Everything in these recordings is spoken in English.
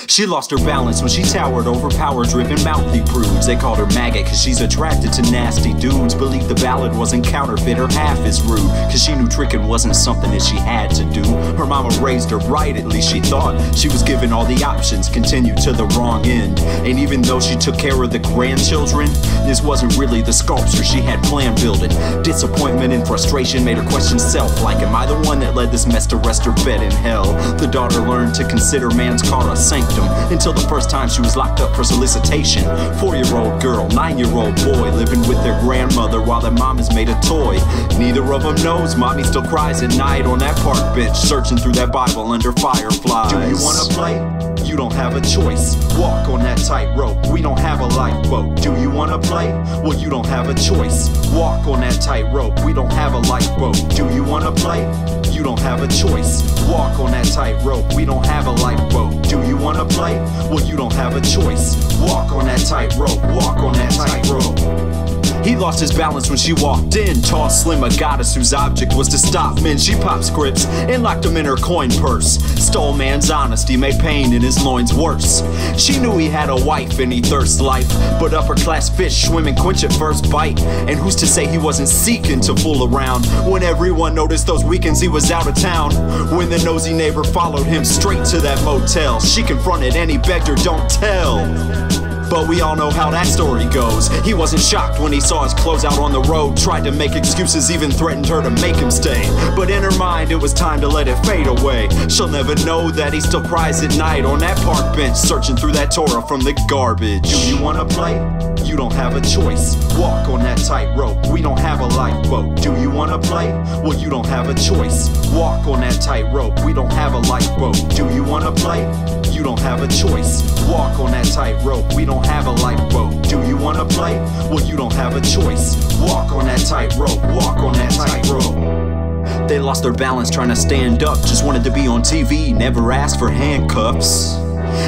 She lost her balance when she towered over power-driven mouthy prudes. They called her maggot cause she's attracted to nasty dudes. Believed the ballad wasn't counterfeit or half as rude, cause she knew tricking wasn't something that she had to do. Her mama raised her right, at least she thought. She was given all the options, continued to the wrong end. And even though she took care of the grandchildren, this wasn't really the sculpture she had planned building. Disappointment and frustration made her question self, like, am I the one that led this mess to rest her bed in hell? The daughter learned to consider man's car a sanctum, until the first time she was locked up for solicitation. 4-year-old girl, 9-year-old boy, living with their grandmother while their mom has made a toy. Neither of them knows mommy still cries at night on that park bench, searching through that Bible under fireflies. Do you wanna play? You don't have a choice. Walk on that tightrope. We don't have a lifeboat. Do you wanna play? Well, you don't have a choice. Walk on that tightrope. We don't have a lifeboat. Do you wanna play? You don't have a choice. Walk on that tightrope. We don't have a lifeboat. Do you wanna play? Well, you don't have a choice. Walk on that tightrope. Walk on that tightrope. He lost his balance when she walked in. Tall, slim, a goddess whose object was to stop men. She popped scripts and locked them in her coin purse. Stole man's honesty, made pain in his loins worse. She knew he had a wife and he thirst life, but upper class fish swim and quench at first bite. And who's to say he wasn't seeking to fool around when everyone noticed those weekends he was out of town? When the nosy neighbor followed him straight to that motel, she confronted and he begged her, don't tell. But we all know how that story goes. He wasn't shocked when he saw his clothes out on the road. Tried to make excuses, even threatened her to make him stay. But in her mind it was time to let it fade away. She'll never know that he still cries at night on that park bench, searching through that Torah from the garbage. Do you wanna play? You don't have a choice. Walk on that tightrope. We don't have a lifeboat. Do you wanna play? Well, you don't have a choice. Walk on that tightrope. We don't have a lifeboat. Do you wanna play? You don't have a choice. Walk on that tightrope. We don't have a lifeboat. Do you wanna play? Well, you don't have a choice. Walk on that tightrope. Walk on that tightrope. They lost their balance trying to stand up. Just wanted to be on TV, never asked for handcuffs.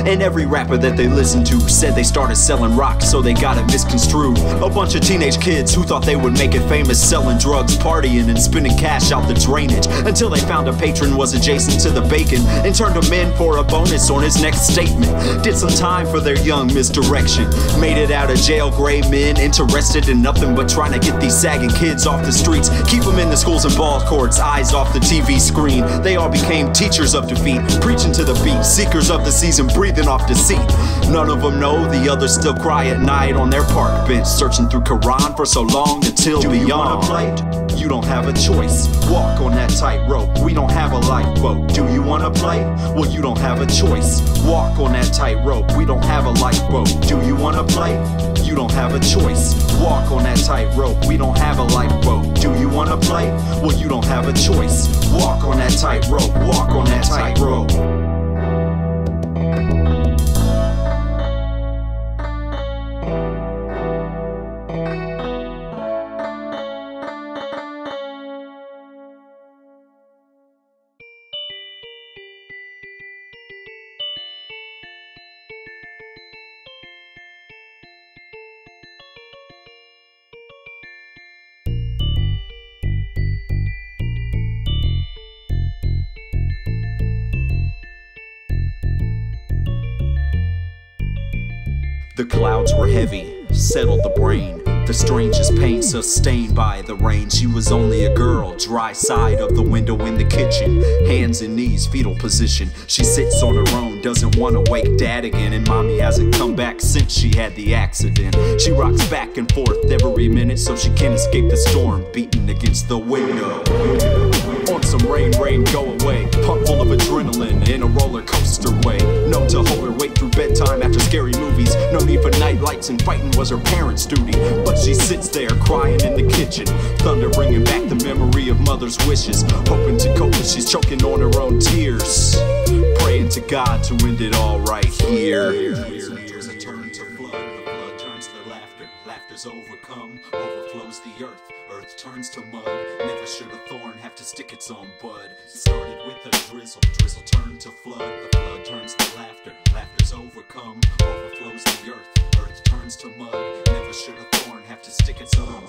And every rapper that they listened to said they started selling rock, so they got it misconstrued. A bunch of teenage kids who thought they would make it famous selling drugs, partying and spending cash out the drainage, until they found a patron was adjacent to the bacon and turned him in for a bonus on his next statement. Did some time for their young misdirection, made it out of jail, gray men interested in nothing but trying to get these sagging kids off the streets, keep them in the schools and ball courts, eyes off the TV screen. They all became teachers of defeat, preaching to the beat, seekers of the season, breathing off deceit. None of them know the others still cry at night on their park bench, searching through Quran for so long until beyond. Do you wanna play? You don't have a choice. Walk on that tightrope. We don't have a lifeboat. Do you wanna play? Well, you don't have a choice. Walk on that tightrope. We don't have a lifeboat. Do you wanna play? You don't have a choice. Walk on that tightrope. We don't have a lifeboat. Do you wanna play? Well, you don't have a choice. Walk on that tightrope. Walk on that tightrope. The clouds were heavy, settled the brain. The strangest pain sustained by the rain. She was only a girl, dry side of the window in the kitchen. Hands and knees, fetal position. She sits on her own, doesn't want to wake dad again. And mommy hasn't come back since she had the accident. She rocks back and forth every minute so she can't escape the storm beating against the window. On some rain, go away. Pump full of adrenaline in a roller coaster way. Known to hold her weight through bedtime after scary movies. No need for night lights and fighting was her parents' duty. But she sits there crying in the kitchen. Thunder bringing back the memory of mother's wishes. Hoping to cope but she's choking on her own tears. Praying to God to end it all right here. Tears turn to blood, the blood turns to laughter. Laughter's overcome, overflows the earth. Earth turns to mud, never should a thorn have to stick its own bud? It started with a drizzle, drizzle turned to flood, the flood turns to laughter, laughter's overcome, overflows the earth, earth turns to mud. Never should a thorn have to stick its own.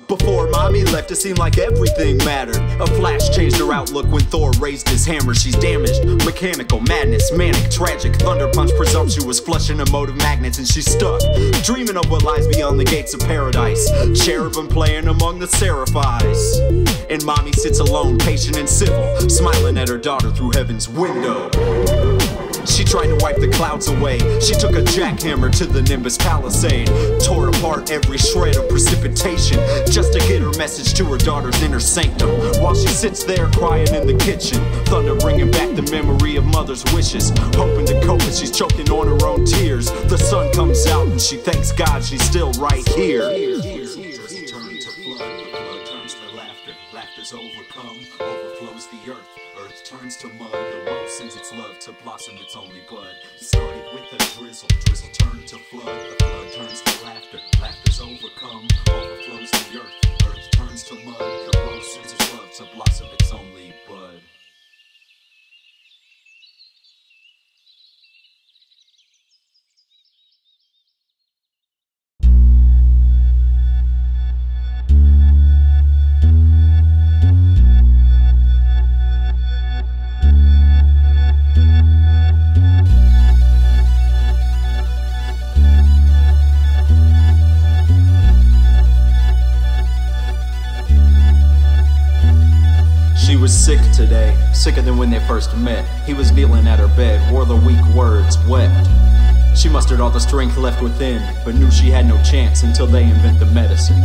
Before mommy left, it seemed like everything mattered. A flash changed her outlook when Thor raised his hammer. She's damaged, mechanical, madness, manic, tragic, thunder punch, presumptuous, flushing emotive magnets, and she's stuck, dreaming of what lies beyond the gates of paradise. Cherubim playing among the seraphies, and mommy sits alone, patient and civil, smiling at her daughter through heaven's window. She tried to wipe the clouds away. She took a jackhammer to the Nimbus Palisade, tore apart every shred of precipitation, just to get her message to her daughter's inner sanctum. While she sits there crying in the kitchen, thunder bringing back the memory of mother's wishes, hoping to cope as she's choking on her own tears. The sun comes out and she thanks God she's still right here. Laughter's overcome, overflows the earth, earth turns to mud. The world sends its love to blossom its only bud. It started with a drizzle, drizzle turned to flood, the flood turns to laughter, laughter's overcome, overflows the earth, earth turns to mud. The world sends its love to blossom its only bud. She was sick today, sicker than when they first met. He was kneeling at her bed, wore the weak words, wept. She mustered all the strength left within, but knew she had no chance until they invent the medicine.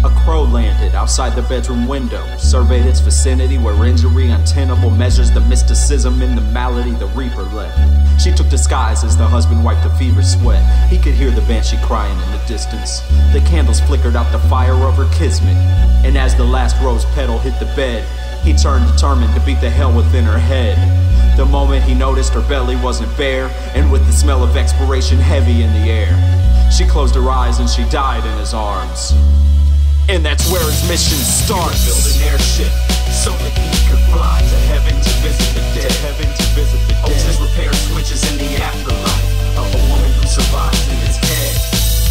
A crow landed outside the bedroom window, surveyed its vicinity where injury untenable measures the mysticism in the malady the reaper left. She took disguise as the husband wiped the fever sweat. He could hear the banshee crying in the distance. The candles flickered out the fire of her kismet, and as the last rose petal hit the bed, he turned determined to beat the hell within her head. The moment he noticed her belly wasn't bare, and with the smell of expiration heavy in the air, she closed her eyes and she died in his arms. And that's where his mission starts. He would build an airship so that he could fly to heaven to visit the dead. Holds his repair switches in the afterlife of a woman who survives in his head.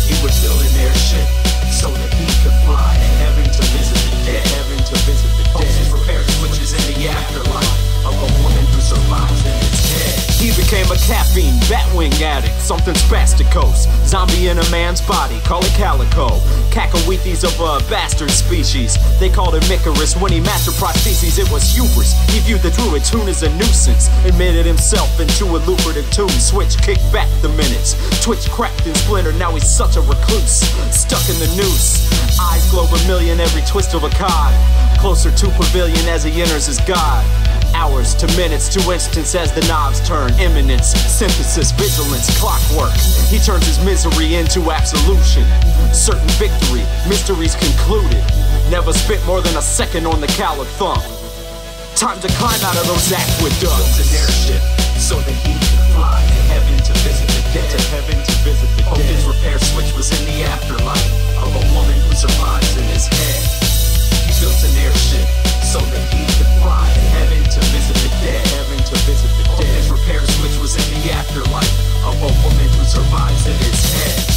He would build an airship so that he could fly to heaven to visit the dead. Holds his repair switches in the afterlife of a woman who survives in his head. He became a caffeine, batwing addict, something spasticos, zombie in a man's body, call it calico. Cacahuetes of a bastard species. They called him Icarus when he mastered prostheses. It was hubris. He viewed the druid tune as a nuisance, admitted himself into a lucrative tune. Switch kicked back the minutes, Twitch cracked and splintered. Now he's such a recluse, stuck in the noose. Eyes glow vermilion every twist of a cod, closer to pavilion as he enters his god. Hours to minutes to instants as the knobs turn. Imminence, synthesis, vigilance, clockwork. He turns his misery into absolution. Certain victory, mysteries concluded. Never spent more than a second on the Cala Thump. Time to climb out of those aqueducts. Built an airship so that he could fly to heaven to visit the dead. His repair switch was in the afterlife of a woman who survives in his head. He built an airship so that he could fly to heaven to visit the dead. His repair switch was in the afterlife of a woman who survives in his head.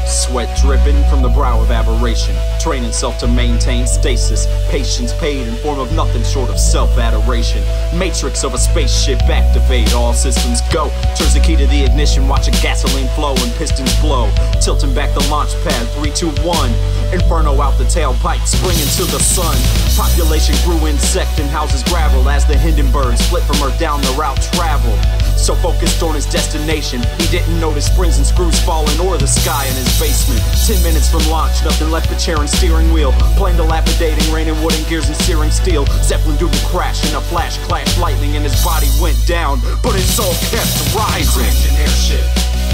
Sweat dripping from the brow of aberration, training self to maintain stasis. Patience paid in form of nothing short of self-adoration. Matrix of a spaceship activate, all systems go. Turns the key to the ignition, watching gasoline flow and pistons blow. Tilting back the launch pad, 3, 2, 1. Inferno out the tailpipe, springing to the sun. Population grew insect and houses gravel as the Hindenburg split from Earth down the route traveled. So focused on his destination, he didn't notice springs and screws falling or the sky in his basement. 10 minutes from launch, nothing left but chair and steering wheel. Plane dilapidating, raining wood and gears and searing steel. Zeppelin due to crash in a flash, clash lightning and his body went down, but it's all kept rising. He crashed an airship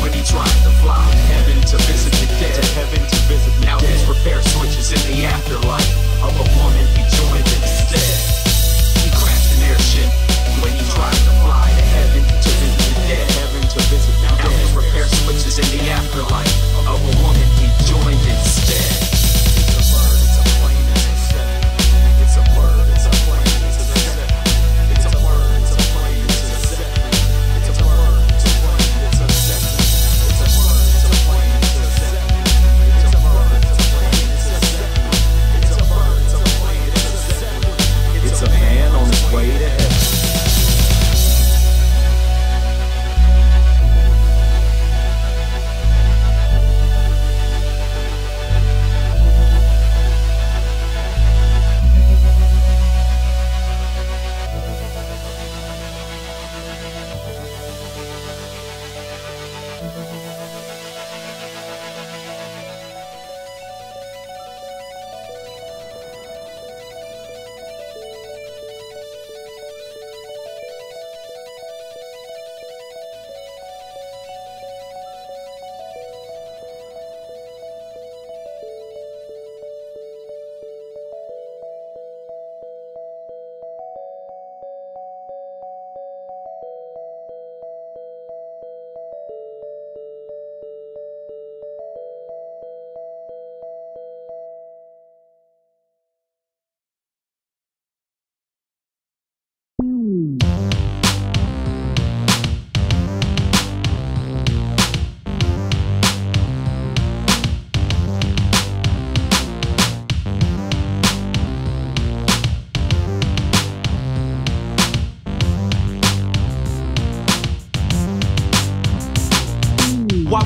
when he tried to fly to heaven to visit the dead. Now his repair switches in the afterlife of a woman he joined instead. He crashed an airship when he tried to fly to heaven to visit the dead. Now his repair switches in the afterlife of a woman he joined instead. It's a bird, it's a plane, as I said.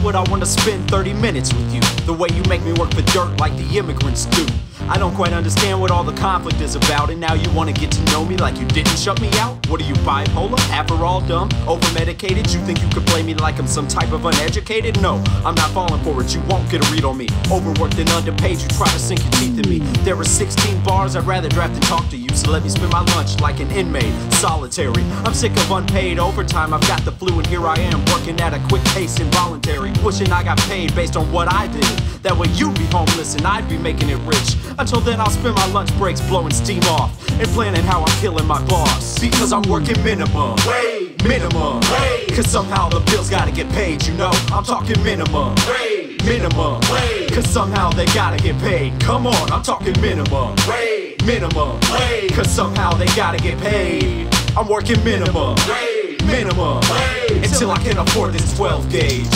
would I want to spend 30 minutes with you? The way you make me work for dirt like the immigrants do. I don't quite understand what all the conflict is about, and now you want to get to know me like you didn't shut me out? What are you, bipolar? Aperol dumb? Over-medicated? You think you could play me like I'm some type of uneducated? No, I'm not falling for it, you won't get a read on me. Overworked and underpaid, you try to sink your teeth in me. There are 16 bars I'd rather draft than talk to you, so let me spend my lunch like an inmate, solitary. I'm sick of unpaid overtime, I've got the flu and here I am, working at a quick pace, involuntary. Wishing I got paid based on what I did. That way you'd be homeless and I'd be making it rich. Until then I'll spend my lunch breaks blowing steam off and planning how I'm killing my boss. Because I'm working minimum wage, minimum wage. Cause somehow the bills gotta get paid, you know. I'm talking minimum wage, minimum wage. Cause somehow they gotta get paid. Come on, I'm talking minimum wage, minimum wage. Cause somehow they gotta get paid. I'm working minimum wage, minimum wage. Until I can afford this 12 gauge.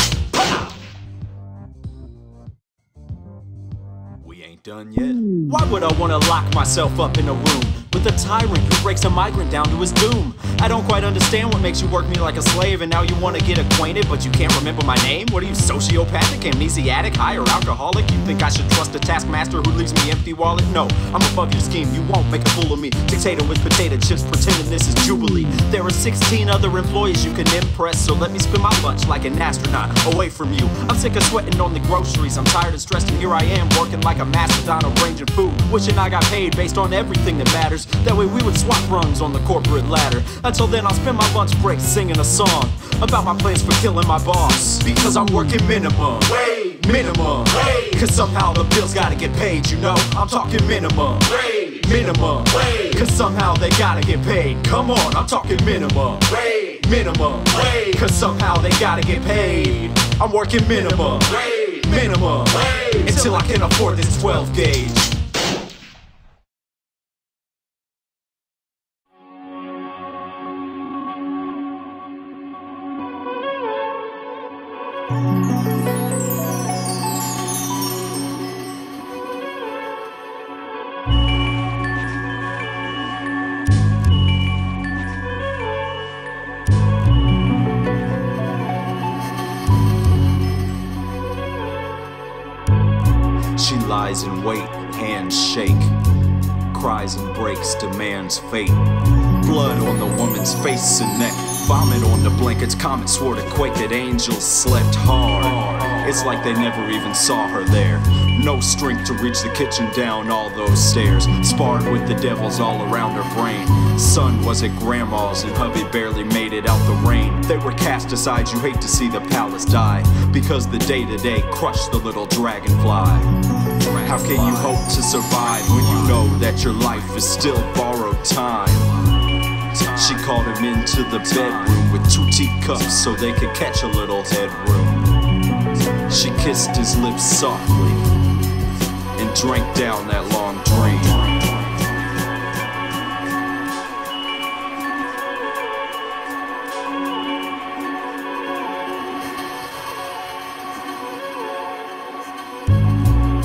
Done yet? Why would I want to lock myself up in a room with a tyrant who breaks a migrant down to his doom? I don't quite understand what makes you work me like a slave, and now you want to get acquainted but you can't remember my name? What are you, sociopathic, amnesiac, high or alcoholic? You think I should trust a taskmaster who leaves me empty wallet? No, I'm above your scheme, you won't make a fool of me. Dictator with potato chips pretending this is Jubilee. There are 16 other employees you can impress, so let me spend my lunch like an astronaut away from you. I'm sick of sweating on the groceries, I'm tired and stressed, and here I am working like a master arranging food, wishing I got paid based on everything that matters. That way we would swap rungs on the corporate ladder. Until then I'll spend my lunch break singing a song about my plans for killing my boss. Because I'm working minimum wage, minimum wage. Cause somehow the bills gotta get paid, you know. I'm talking minimum wage, minimum wage. Cause somehow they gotta get paid. Come on, I'm talking minimum wage, minimum wage. Cause somehow they gotta get paid. I'm working minimum wage, minimum wage. Until I can afford this 12 gauge. She lies in wait, hands shake, cries and breaks, demands fate. Blood on the woman's face and neck, vomit on the blankets, comet swore to quake that angels slept hard. It's like they never even saw her there. No strength to reach the kitchen down all those stairs. Sparred with the devils all around her brain. Son was at grandma's and hubby barely made it out the rain. They were cast aside, you hate to see the palace die, because the day-to-day crushed the little dragonfly. How can you hope to survive when you know that your life is still borrowed time? She called him into the bedroom with 2 teacups so they could catch a little headroom. She kissed his lips softly and drank down that long dream.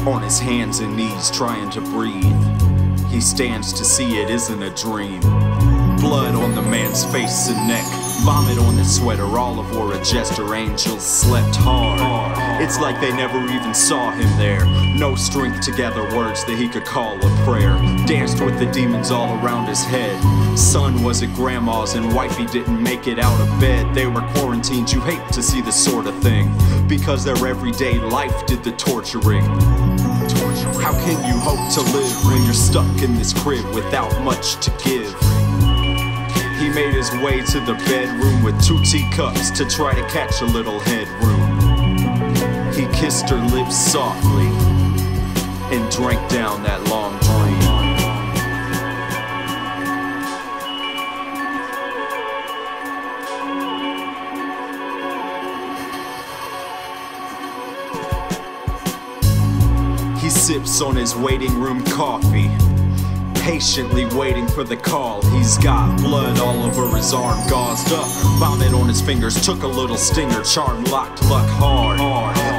On his hands and knees trying to breathe, he stands to see it isn't a dream. Blood on the man's face and neck, vomit on his sweater, olive wore a jester, angels slept hard. It's like they never even saw him there. No strength to gather words that he could call a prayer. Danced with the demons all around his head. Son was at grandma's and wifey didn't make it out of bed. They were quarantined, you hate to see this sort of thing, because their everyday life did the torturing. How can you hope to live when you're stuck in this crib without much to give? He made his way to the bedroom with 2 teacups to try to catch a little headroom. He kissed her lips softly and drank down that long dream. He sips on his waiting room coffee, patiently waiting for the call. He's got blood all over his arm, gauzed up, vomit on his fingers, took a little stinger, charm locked luck hard.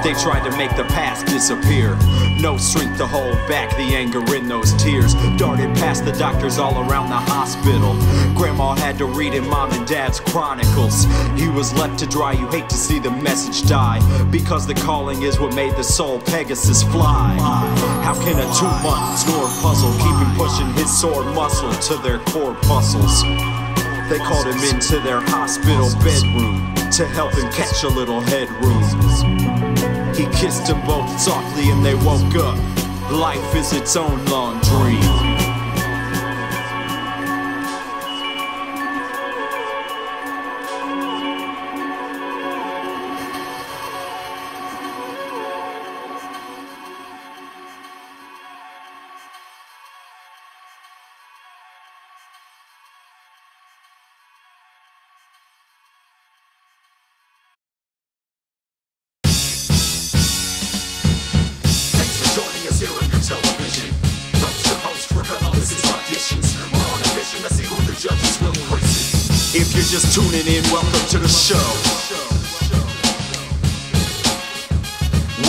They tried to make the past disappear. No strength to hold back the anger in those tears. Darted past the doctors all around the hospital. Grandma had to read in Mom and Dad's chronicles. He was left to dry, you hate to see the message die, because the calling is what made the soul Pegasus fly. How can a 2-month snore puzzle keep him pushing his sore muscle to their corpuscles? They called him into their hospital bedroom to help him catch a little headroom. He kissed them both softly and they woke up. Life is its own long dream. If you're just tuning in, welcome to the show.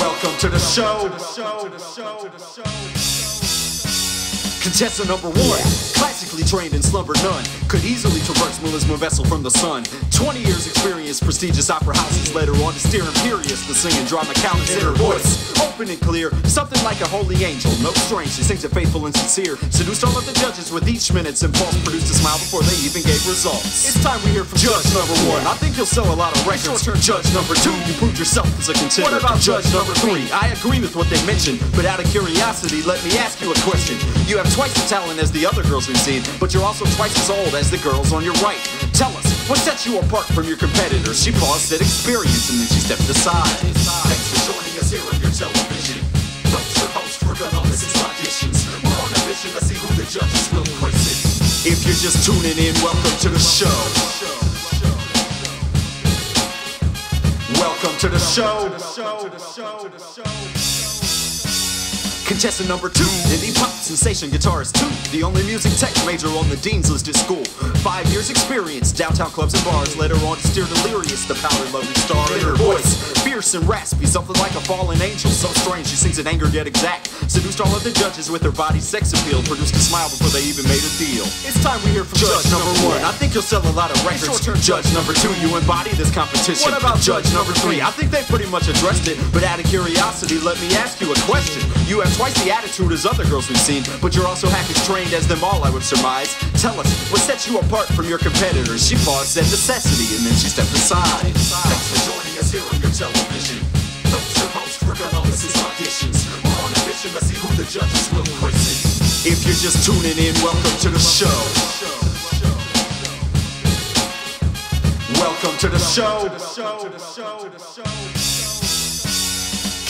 Welcome to the show. Contestant number 1, classically trained in slumber none, could easily traverse melisma vessel from the sun. 20 years experience, prestigious opera houses led her on to steer imperious, the singing drama countess in her voice. Open and clear, something like a holy angel, no strange, she sings it faithful and sincere. Seduced all of the judges with each minute's impulse, produced a smile before they even gave results. It's time we hear from Judge number 1. I think you'll sell a lot of records. Judge number 2, you proved yourself as a contender. What about Judge number 3? I agree with what they mentioned, but out of curiosity, let me ask you a question. You have twice the talent as the other girls we've seen, but you're also twice as old as the girls on your right. Tell us, what sets you apart from your competitors? She paused, said experience, and then she stepped aside. Thanks for joining us here on your television. Don't your host, we're gonna listen to auditions. We're on a mission, let's see who the judges will praise it. If you're just tuning in, welcome to the show. Welcome to the show. Contestant number 2, indie pop sensation guitarist 2, the only music tech major on the dean's list at school. 5 years experience, downtown clubs and bars, led her on to steer delirious, the power lovely star in her voice. Fierce and raspy, something like a fallen angel, so strange she sings in anger yet exact. Seduced all of the judges with her body's sex appeal, produced a smile before they even made a deal. It's time we hear from Judge number 1. I think you'll sell a lot of records. Judge number 2, you embody this competition. What about Judge number 3? I think they pretty much addressed it, but out of curiosity, let me ask you a question. You have twice the attitude as other girls we've seen, but you're also half as trained as them all, I would surmise. Tell us, what sets you apart from your competitors? She paused, said necessity, and then she stepped aside. Thanks for joining us here on your television. Don't your host, we're gonna listen to auditions. We're on a mission, let's see who the judges will praise it. If you're just tuning in, welcome to the show. Welcome to the show.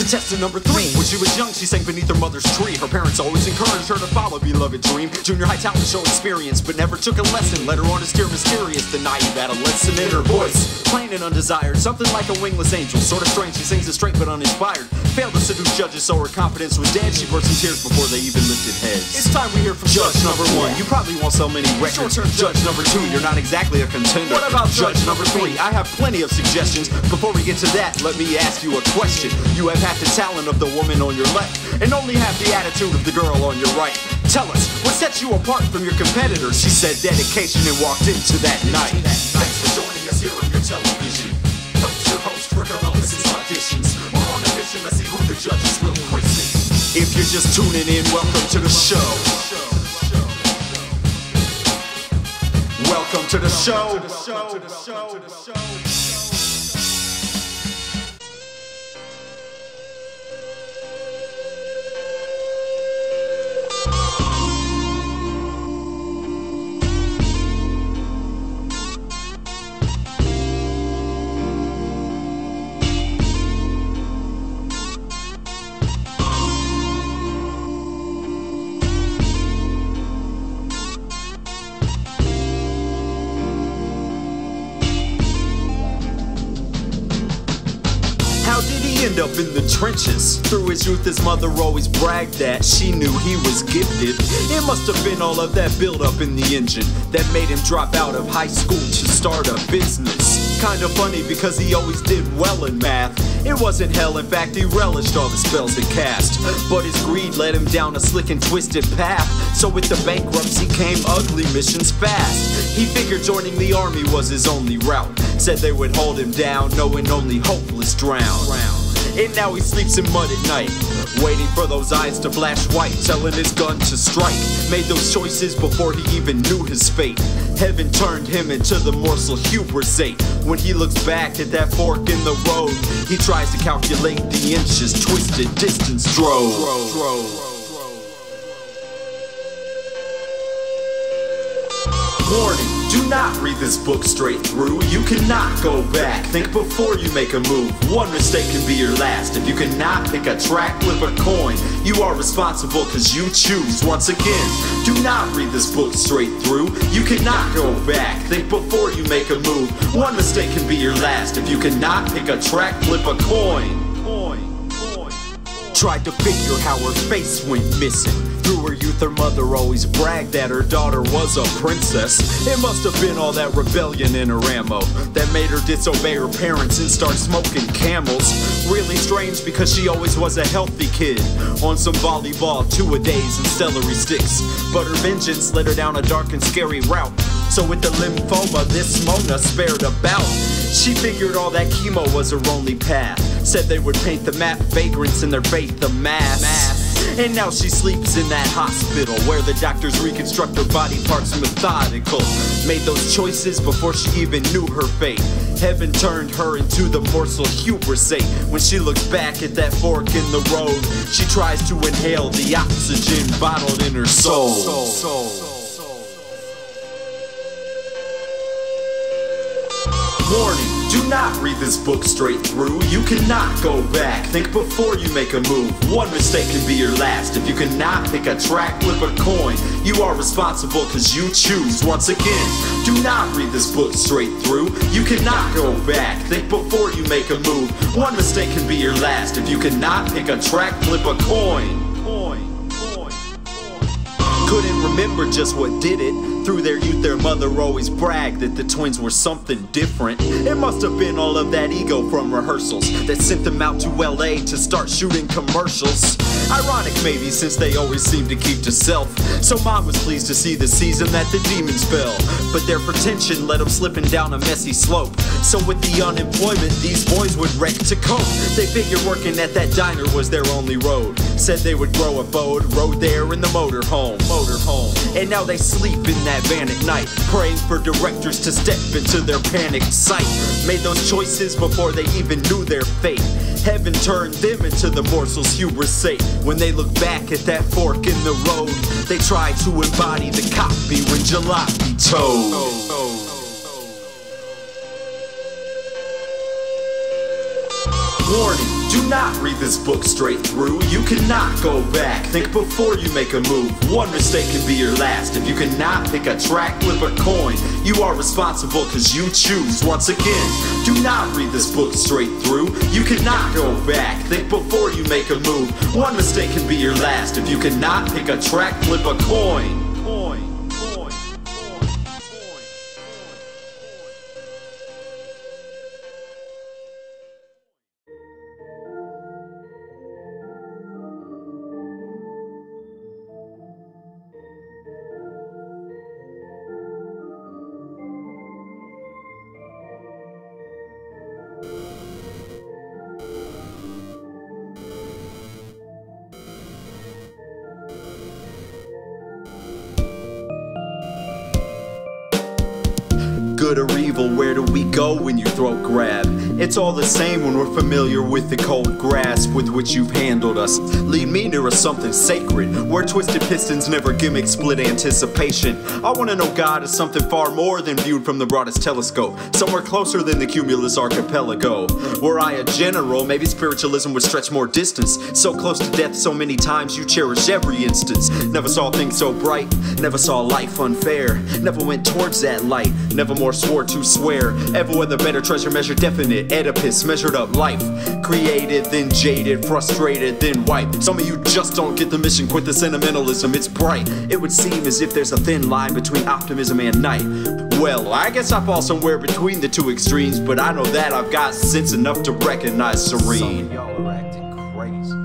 Contestant number 3, when she was young, she sang beneath her mother's tree. Her parents always encouraged her to follow beloved dream. Junior high talent show experience, but never took a lesson. Led her on to steer mysterious, the naive adolescent in her voice. Plain and undesired, something like a wingless angel. Sort of strange, she sings it straight but uninspired. Failed to seduce judges, so her confidence was dead. She burst in tears before they even lifted heads. It's time we hear from Judge number 1. You probably won't sell many records. Judge number 2, you're not exactly a contender. What about Judge number 3? I have plenty of suggestions. Before we get to that, let me ask you a question. You have half the talent of the woman on your left, and only half the attitude of the girl on your right. Tell us, what sets you apart from your competitors? She said dedication and walked into that night. Thanks for joining us here on your television. Don't your host, we're gonna listen to auditions. We're on a mission, let's see who the judges will praise it. If you're just tuning in, welcome to the show. Welcome to the show. he ended up in the trenches. Through his youth, his mother always bragged that she knew he was gifted. It must have been all of that build-up in the engine that made him drop out of high school to start a business. Kinda funny because he always did well in math. It wasn't hell, in fact he relished all the spells it cast. But his greed led him down a slick and twisted path. So with the bankruptcy came ugly missions fast. He figured joining the army was his only route. Said they would hold him down, knowing only hopeless drown. And now he sleeps in mud at night, waiting for those eyes to flash white, telling his gun to strike. Made those choices before he even knew his fate. Heaven turned him into the morsel hubris ate. When he looks back at that fork in the road, he tries to calculate the inches, twisted distance drove. Warning, do not read this book straight through. You cannot go back. Think before you make a move. One mistake can be your last. If you cannot pick a track, flip a coin. You are responsible cause you choose. Once again, do not read this book straight through. You cannot go back. Think before you make a move. One mistake can be your last. If you cannot pick a track, flip a coin. Tried to figure how her face went missing. Through her youth, her mother always bragged that her daughter was a princess. It must have been all that rebellion in her ammo that made her disobey her parents and start smoking Camels. Really strange because she always was a healthy kid, on some volleyball, 2-a-days and celery sticks. But her vengeance led her down a dark and scary route. So with the lymphoma, this Mona spared a bout. She figured all that chemo was her only path. Said they would paint the map, vagrants in their faith, the mass. And now she sleeps in that hospital where the doctors reconstruct her body parts methodical. Made those choices before she even knew her fate. Heaven turned her into the morsel hubris ate. When she looks back at that fork in the road, she tries to inhale the oxygen bottled in her soul. Warning, do not read this book straight through. You cannot go back. Think before you make a move. One mistake can be your last. If you cannot pick a track, flip a coin. You are responsible cause you choose. Once again, do not read this book straight through. You cannot go back. Think before you make a move. One mistake can be your last. If you cannot pick a track, flip a coin. Couldn't remember just what did it. Through their youth, their mother always bragged that the twins were something different. It must have been all of that ego from rehearsals that sent them out to LA to start shooting commercials. Ironic maybe, since they always seem to keep to self. So mom was pleased to see the season that the demons fell. But their pretension led them slipping down a messy slope. So with the unemployment, these boys would wreck to cope. They figured working at that diner was their only road. Said they would grow a boat, rode there in the motorhome. And now they sleep in that van at night, praying for directors to step into their panicked sight. Made those choices before they even knew their fate. Heaven turned them into the morsels hubris ate. When they look back at that fork in the road, they try to embody the copy when jalopy told. Warning, do not read this book straight through. You cannot go back. Think before you make a move. One mistake can be your last. If you cannot pick a track, flip a coin. You are responsible cause you choose. Once again, do not read this book straight through. You cannot go back. Think before you make a move. One mistake can be your last. If you cannot pick a track, flip a coin. Good or evil, where do we go when you throat grab? It's all the same when we're familiar with the cold grasp with which you've handled us. Lead me near something sacred, where twisted pistons never gimmick split anticipation. I wanna know God is something far more than viewed from the broadest telescope, somewhere closer than the cumulus archipelago. Were I a general, maybe spiritualism would stretch more distance. So close to death so many times you cherish every instance. Never saw things so bright, never saw life unfair. Never went towards that light, never more or swore to swear. Ever with a better treasure measure definite. Oedipus measured up life. Created, then jaded, frustrated, then wiped. Some of you just don't get the mission, quit the sentimentalism, it's bright. It would seem as if there's a thin line between optimism and night. Well, I guess I fall somewhere between the two extremes, but I know that I've got sense enough to recognize serene. Some of y'all are acting crazy.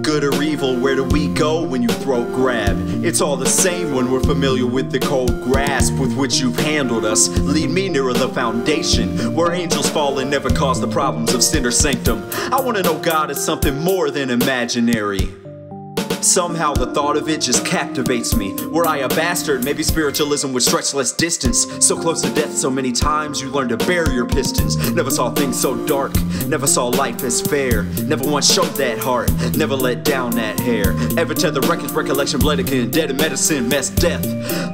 Good or evil, where do we go when you throat grab? It's all the same when we're familiar with the cold grasp with which you've handled us. Lead me nearer the foundation, where angels fall and never cause the problems of sin or sanctum. I want to know God is something more than imaginary. Somehow the thought of it just captivates me. Were I a bastard, maybe spiritualism would stretch less distance. So close to death so many times you learn to bury your pistons. Never saw things so dark, never saw life as fair. Never once showed that heart, never let down that hair. Ever tear the wreckage, recollection bled again. Dead in medicine, messed death.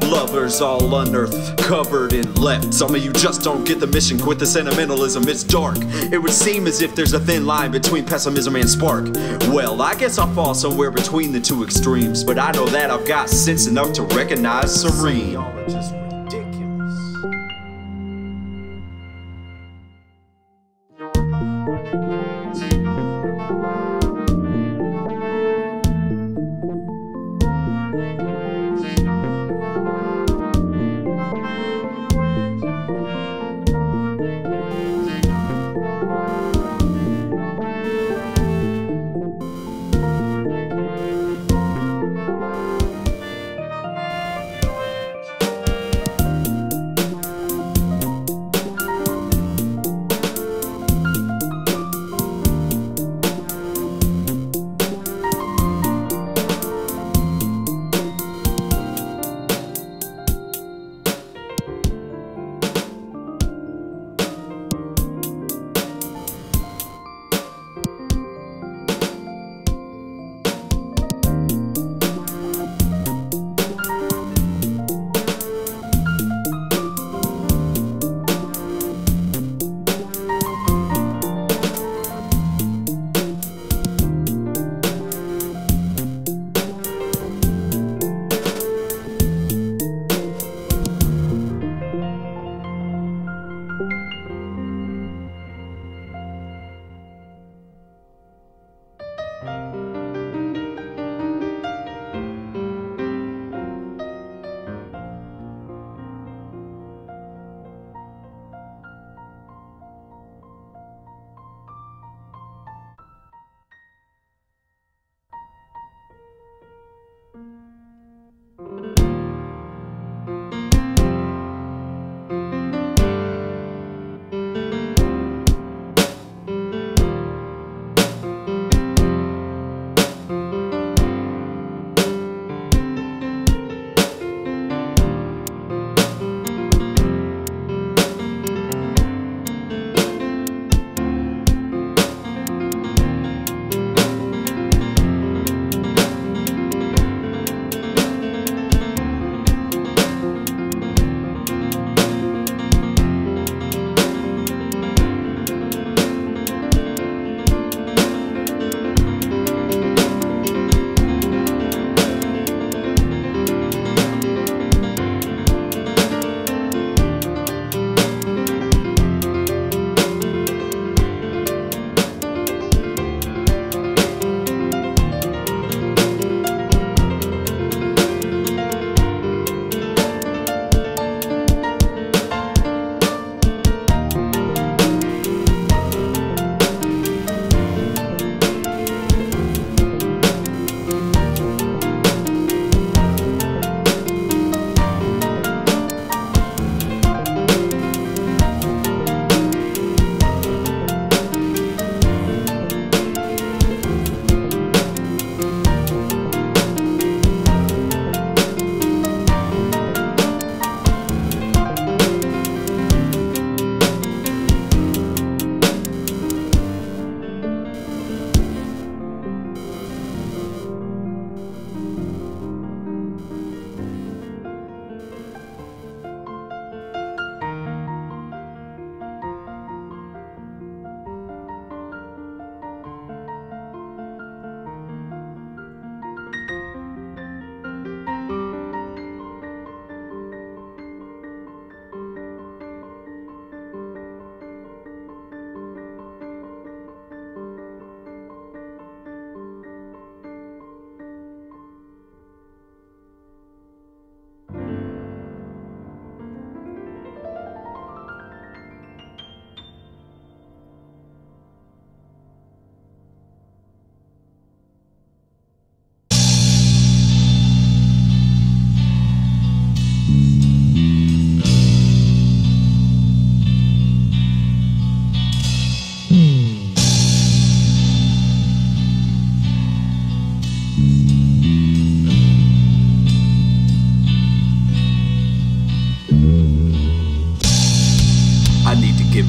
Lovers all unearthed, covered and left. Some of you just don't get the mission, quit the sentimentalism, it's dark. It would seem as if there's a thin line between pessimism and spark. Well, I guess I'll fall somewhere between the two extremes, but I know that I've got sense enough to recognize serene. Y'all are just ridiculous.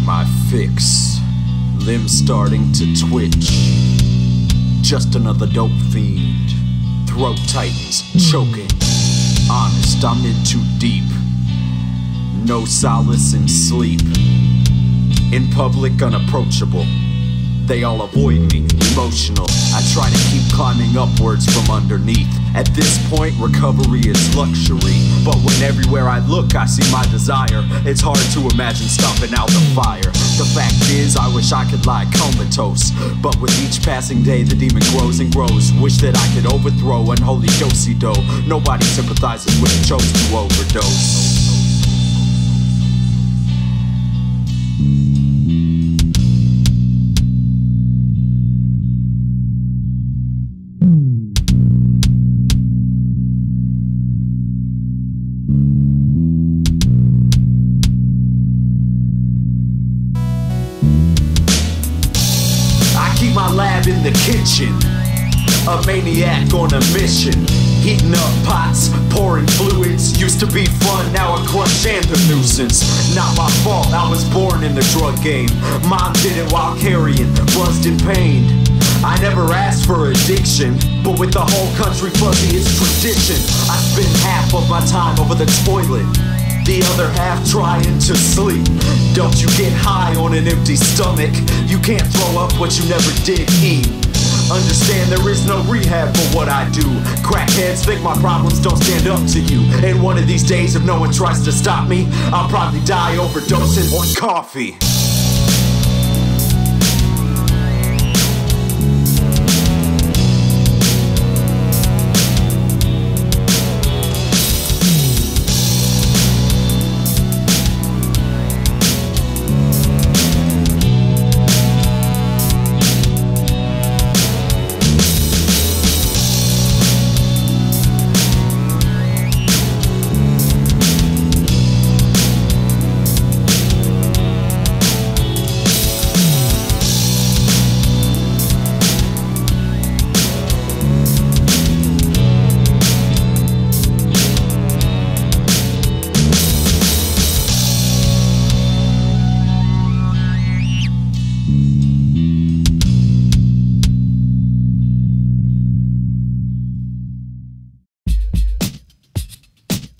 My fix, limbs starting to twitch. Just another dope fiend. Throat tightens, choking. Honest, I'm in too deep. No solace in sleep. In public, unapproachable. They all avoid me, emotional. I try to keep climbing upwards from underneath. At this point, recovery is luxury. But when everywhere I look, I see my desire, it's hard to imagine stomping out the fire. The fact is, I wish I could lie comatose. But with each passing day, the demon grows and grows. Wish that I could overthrow unholy do-si-do. Nobody sympathizes with the chose to overdose. My lab in the kitchen, a maniac on a mission. Heating up pots, pouring fluids. Used to be fun, now a crunch and a nuisance. Not my fault, I was born in the drug game. Mom did it while carrying, buzzed in pain. I never asked for addiction, but with the whole country fuzzy, it's tradition. I spend half of my time over the toilet, the other half trying to sleep. Don't you get high on an empty stomach? You can't throw up what you never did eat. Understand there is no rehab for what I do. Crackheads think my problems don't stand up to you. And one of these days, if no one tries to stop me, I'll probably die overdosing on coffee.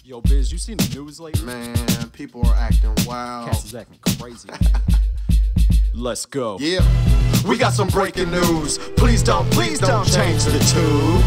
Yo, Biz, you seen the news lately? Man, people are acting wild. Cass is acting crazy, man. Let's go. Yeah, we got some breaking news. Please don't change the tube.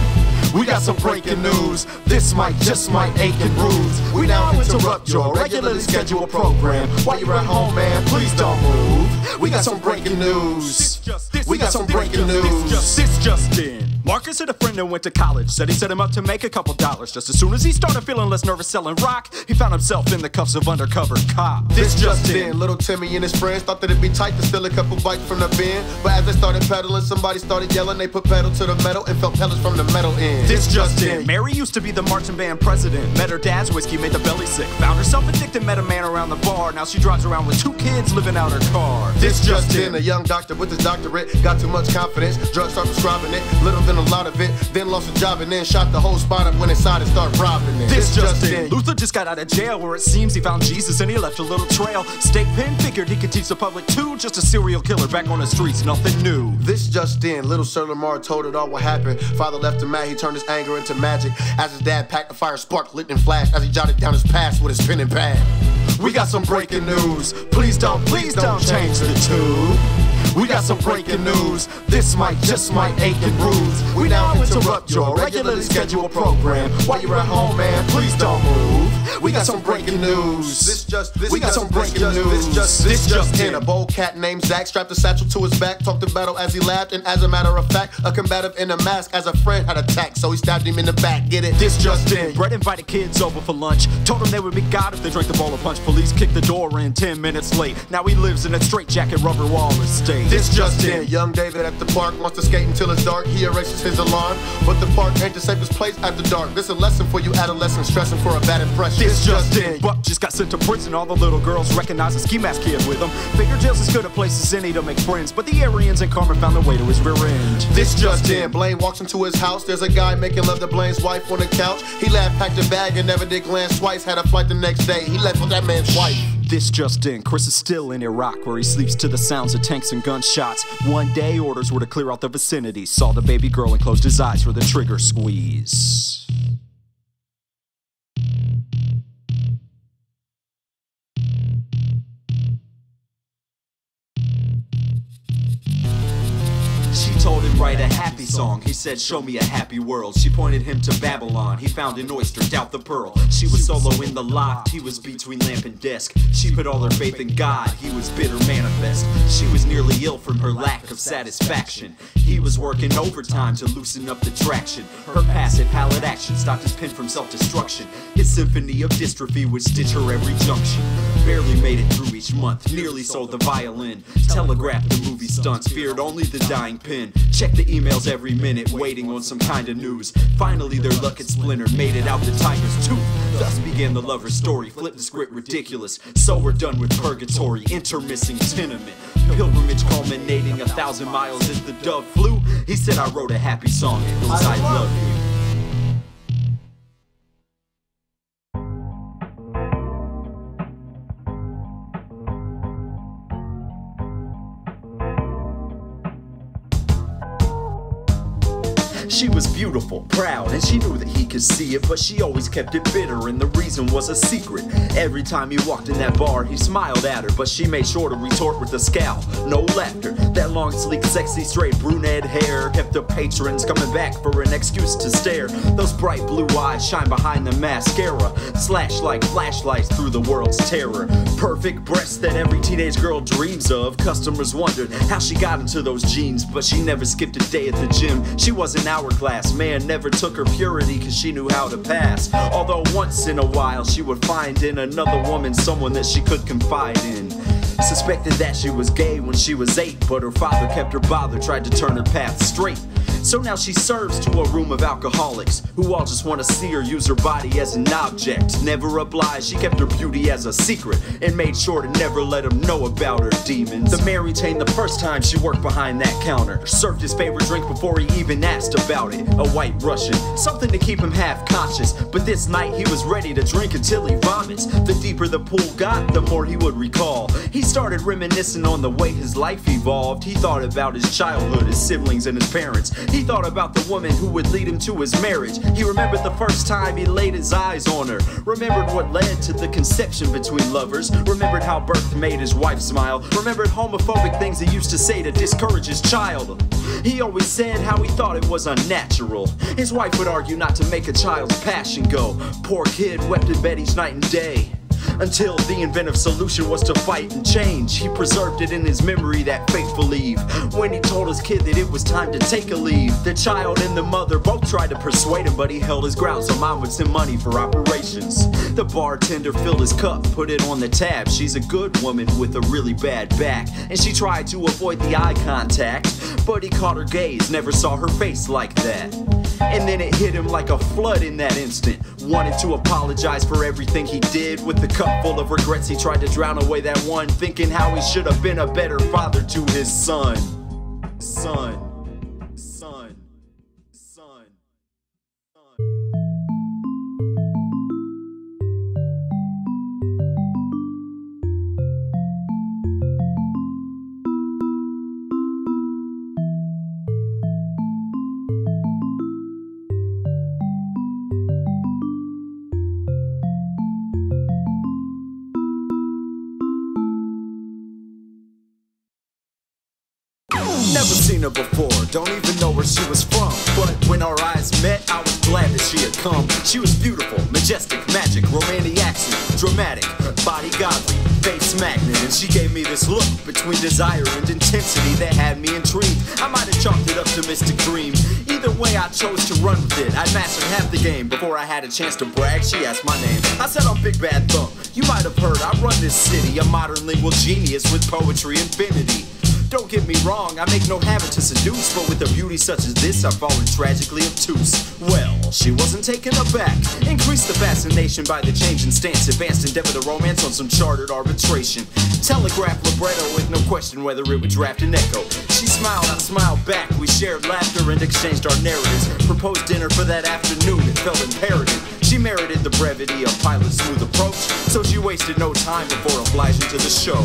We got some breaking news. This just might ache and bruise. We now interrupt your regularly scheduled program. While you're at home, man, please don't move. We got some breaking news. We got some breaking news. This just in. Marcus had a friend that went to college. Said he set him up to make a couple dollars. Just as soon as he started feeling less nervous selling rock, he found himself in the cuffs of undercover cop. This just in. Little Timmy and his friends thought that it'd be tight to steal a couple bites from the bin. But as they started pedaling, somebody started yelling. They put pedal to the metal and felt pellets from the metal end. This just in. Mary used to be the marching band president. Met her dad's whiskey, made the belly sick. Found herself addicted, met a man around the bar. Now she drives around with 2 kids living out her car. This just in. A young doctor with his doctorate got too much confidence. Drugs start prescribing it, little than a lot of it. Then lost a job and then shot the whole spot up when inside and started robbing it. This just in. Luther just got out of jail where it seems he found Jesus and he left a little trail. State Penn figured he could teach the public too. Just a serial killer back on the streets, nothing new. This just in. Little Sir Lamar told it all what happened. Father left him mad, he turned his anger into magic. As his dad packed a fire, spark lit and flashed as he jotted down his past with his pen and pad. We got some breaking news. Please don't change the tube. We got some breaking news. This just might ache and bruise. We now interrupt your regularly scheduled program. While you're at home, man, please don't move. We got some breaking news. We got some breaking news. This just in. A bold cat named Zach strapped a satchel to his back, talked to battle as he laughed, and as a matter of fact, a combative in a mask as a friend had attacked, so he stabbed him in the back. Get it? This just in. Brett invited kids over for lunch, told them they would be God if they drank the bowl of punch. Police kicked the door in 10 minutes late. Now he lives in a straitjacket rubber wall estate. This just in. Young David at the park wants to skate until it's dark. He erases his alarm, but the park ain't the safest place after dark. This a lesson for you adolescents stressing for a bad impression. This just in. Buck just got sent to prison. All the little girls recognize a ski mask kid with him. Figure jail's as good a place as any to make friends, but the Aryans and Carmen found their way to his rear end. This just in. Blaine walks into his house. There's a guy making love to Blaine's wife on the couch. He laughed, packed a bag, and never did glance twice. Had a flight the next day. He left with that man's wife. This just in, Chris is still in Iraq, where he sleeps to the sounds of tanks and gunshots. One day, orders were to clear out the vicinity. Saw the baby girl and closed his eyes for the trigger squeeze. Told him write a happy song. He said show me a happy world. She pointed him to Babylon. He found an oyster, doubt the pearl. She was solo in the loft. He was between lamp and desk. She put all her faith in God. He was bitter manifest. She was nearly ill from her lack of satisfaction. He was working overtime to loosen up the traction. Her passive palate action stopped his pen from self-destruction. His symphony of dystrophy would stitch her every junction. Barely made it through each month. Nearly sold the violin. Telegraphed the movie stunts. Feared only the dying pen. Checked the emails every minute, waiting on some kind of news. Finally their luck had splintered, made it out the tiger's tooth. Thus began the lover's story, flipped the script ridiculous. So we're done with purgatory, intermissing tenement. Pilgrimage culminating 1,000 miles as the dove flew. He said I wrote a happy song, it goes I love you. She was beautiful, proud, and she knew that he could see it, but she always kept it bitter, and the reason was a secret. Every time he walked in that bar, he smiled at her, but she made sure to retort with a scowl, no laughter. That long, sleek, sexy, straight brunette hair kept the patrons coming back for an excuse to stare. Those bright blue eyes shine behind the mascara, slash like flashlights through the world's terror. Perfect breasts that every teenage girl dreams of. Customers wondered how she got into those jeans, but she never skipped a day at the gym. She was an hourglass, man never took her purity, cause she knew how to pass. Although once in a while she would find in another woman someone that she could confide in. Suspected that she was gay when she was 8, but her father kept her bothered, tried to turn her path straight. So now she serves to a room of alcoholics who all just want to see her use her body as an object. Never obliged, she kept her beauty as a secret and made sure to never let them know about her demons. The man retained the first time she worked behind that counter. Served his favorite drink before he even asked about it. A white Russian, something to keep him half conscious. But this night he was ready to drink until he vomits. The deeper the pool got, the more he would recall. He started reminiscing on the way his life evolved. He thought about his childhood, his siblings, and his parents. He thought about the woman who would lead him to his marriage. He remembered the first time he laid his eyes on her. Remembered what led to the conception between lovers. Remembered how birth made his wife smile. Remembered homophobic things he used to say to discourage his child. He always said how he thought it was unnatural. His wife would argue not to make a child's passion go. Poor kid wept in bed each night and day, until the inventive solution was to fight and change. He preserved it in his memory that fateful eve when he told his kid that it was time to take a leave. The child and the mother both tried to persuade him, but he held his ground so mom would send money for operations. The bartender filled his cup, put it on the tab. She's a good woman with a really bad back, and she tried to avoid the eye contact, but he caught her gaze, never saw her face like that. And then it hit him like a flood in that instant. Wanted to apologize for everything he did. With the cup full of regrets, he tried to drown away that one, thinking how he should have been a better father to his son. Son. Never seen her before, don't even know where she was from. But when our eyes met, I was glad that she had come. She was beautiful, majestic, magic, romantic accent, dramatic, body godly, face magnet. And she gave me this look between desire and intensity that had me intrigued. I might have chalked it up to mystic dream. Either way, I chose to run with it. I'd mastered half the game before I had a chance to brag. She asked my name. I said I'm Big Bad Thump. You might have heard I run this city, a modern lingual genius with poetry infinity. Don't get me wrong, I make no habit to seduce, but with a beauty such as this, I've fallen tragically obtuse. Well, she wasn't taken aback. Increased the fascination by the change in stance. Advanced endeavor to romance on some chartered arbitration. Telegraph libretto with no question whether it would draft an echo. She smiled, I smiled back. We shared laughter and exchanged our narratives. Proposed dinner for that afternoon, it felt imperative. She merited the brevity of pilot's smooth approach, so she waited wasted no time before obliging to the show.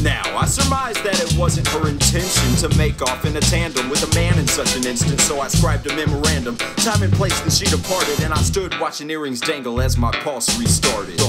Now, I surmised that it wasn't her intention to make off in a tandem with a man in such an instance, so I scribed a memorandum, time and place, and she departed, and I stood watching earrings dangle as my pulse restarted.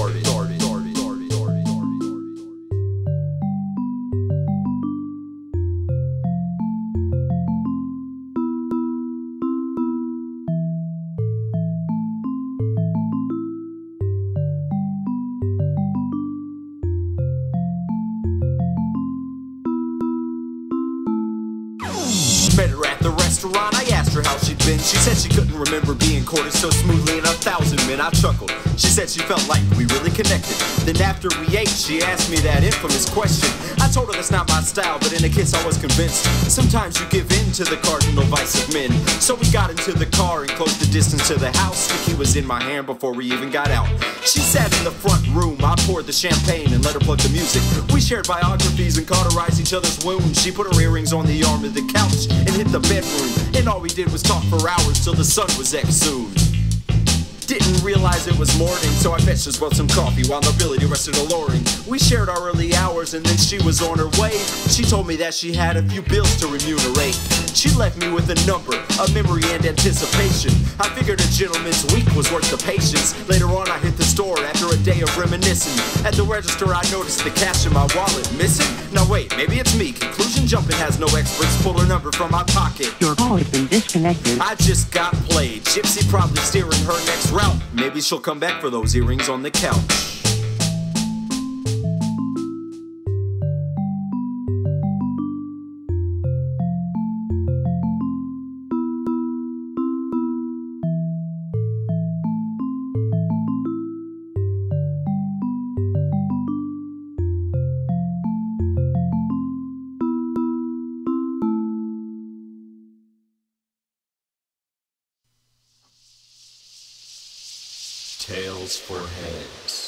Met her at the restaurant, I asked her how she'd been. She said she couldn't remember being courted so smoothly in 1,000 men. I chuckled. She said she felt like we really connected. Then after we ate, she asked me that infamous question. I told her that's not my style, but in a kiss I was convinced. Sometimes you give in to the cardinal vice of men. So we got into the car and closed the distance to the house. Sticky was in my hand before we even got out. She sat in the front room, I poured the champagne and let her plug the music. We shared biographies and cauterized each other's wounds. She put her earrings on the arm of the couch and hit the bedroom, and all we did was talk for hours till the sun was exhumed. Didn't realize it was morning, so I fetched us both some coffee while nobility rested alluring. We shared our early hours and then she was on her way. She told me that she had a few bills to remunerate. She left me with a number, a memory and anticipation. I figured a gentleman's week was worth the patience. Later on I hit the store after a day of reminiscing. At the register I noticed the cash in my wallet missing. Now wait, maybe it's me. Conclusion jumping has no experts. Pull her number from my pocket. Your call has been disconnected. I just got played. Gypsy probably steering her next route. Maybe she'll come back for those earrings on the couch. Tales for Heads.